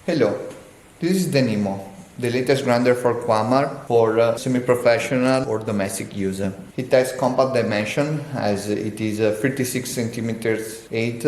Hello, this is the Nemo, the latest grinder for Quamar for semi-professional or domestic use. It has compact dimension as it is 36 cm 8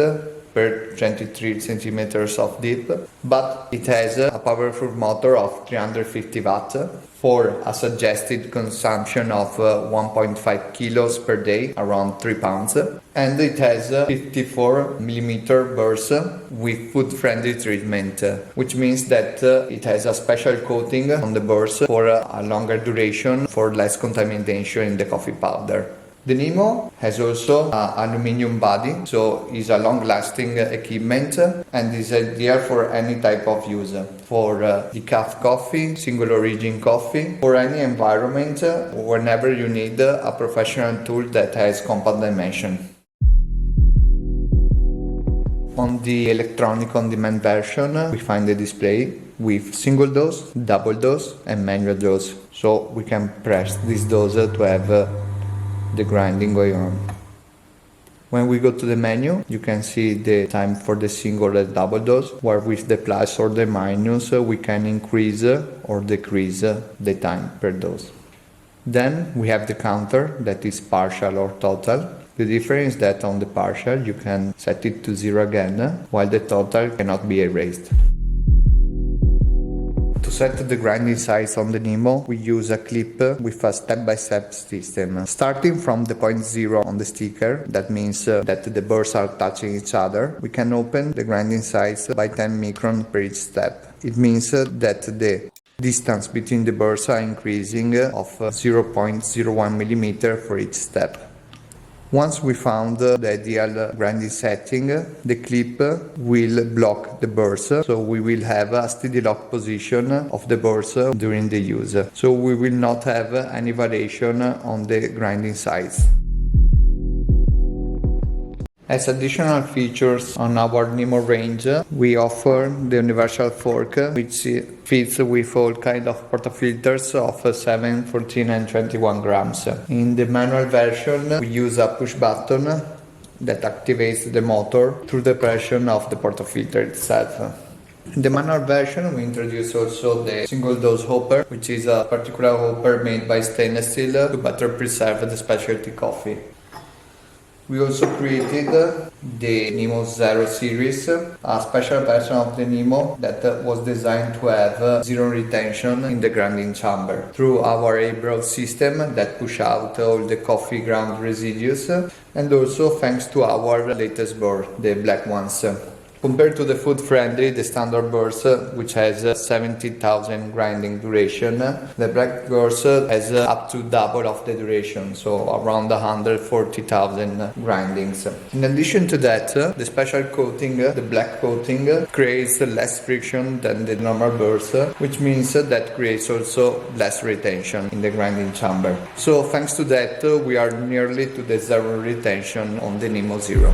per 23 cm of deep, but it has a powerful motor of 350 watts for a suggested consumption of 1.5 kilos per day, around 3 pounds, and it has a 54mm burst with food-friendly treatment, which means that it has a special coating on the burst for a longer duration for less contamination in the coffee powder. The Nemo has also an aluminium body, so it's a long-lasting equipment and is ideal for any type of use, for decaf coffee, single origin coffee, for any environment, whenever you need a professional tool that has compact dimension. On the electronic on-demand version, we find the display with single dose, double dose and manual dose, so we can press this dose to have the grinding going on. When we go to the menu, you can see the time for the single and double dose, where with the plus or the minus we can increase or decrease the time per dose. Then we have the counter, that is partial or total. The difference is that on the partial you can set it to 0 again, while the total cannot be erased. To set the grinding size on the Nemo, we use a clip with a step-by-step system. Starting from the point 0 on the sticker, that means that the burrs are touching each other, we can open the grinding size by 10 micron per each step. It means that the distance between the burrs are increasing of 0.01 millimeter for each step. Once we found the ideal grinding setting, the clip will block the burrs, so we will have a steady lock position of the burrs during the use. So we will not have any variation on the grinding size. As additional features on our Nemo range, we offer the universal fork, which fits with all kinds of portafilters of 7, 14 and 21 grams. In the manual version, we use a push button that activates the motor through the pressure of the portafilter itself. In the manual version, we introduce also the single dose hopper, which is a particular hopper made by stainless steel to better preserve the specialty coffee. We also created the Nemo Zero series, a special version of the Nemo that was designed to have zero retention in the grinding chamber through our A-Broth system that push out all the coffee ground residues, and also thanks to our latest burr, the black ones. Compared to the food-friendly, the standard burst, which has 70,000 grinding duration, the black burst has up to double of the duration, so around 140,000 grindings. In addition to that, the special coating, the black coating, creates less friction than the normal burst, which means that creates also less retention in the grinding chamber. So thanks to that, we are nearly to the zero retention on the Nemo Zero.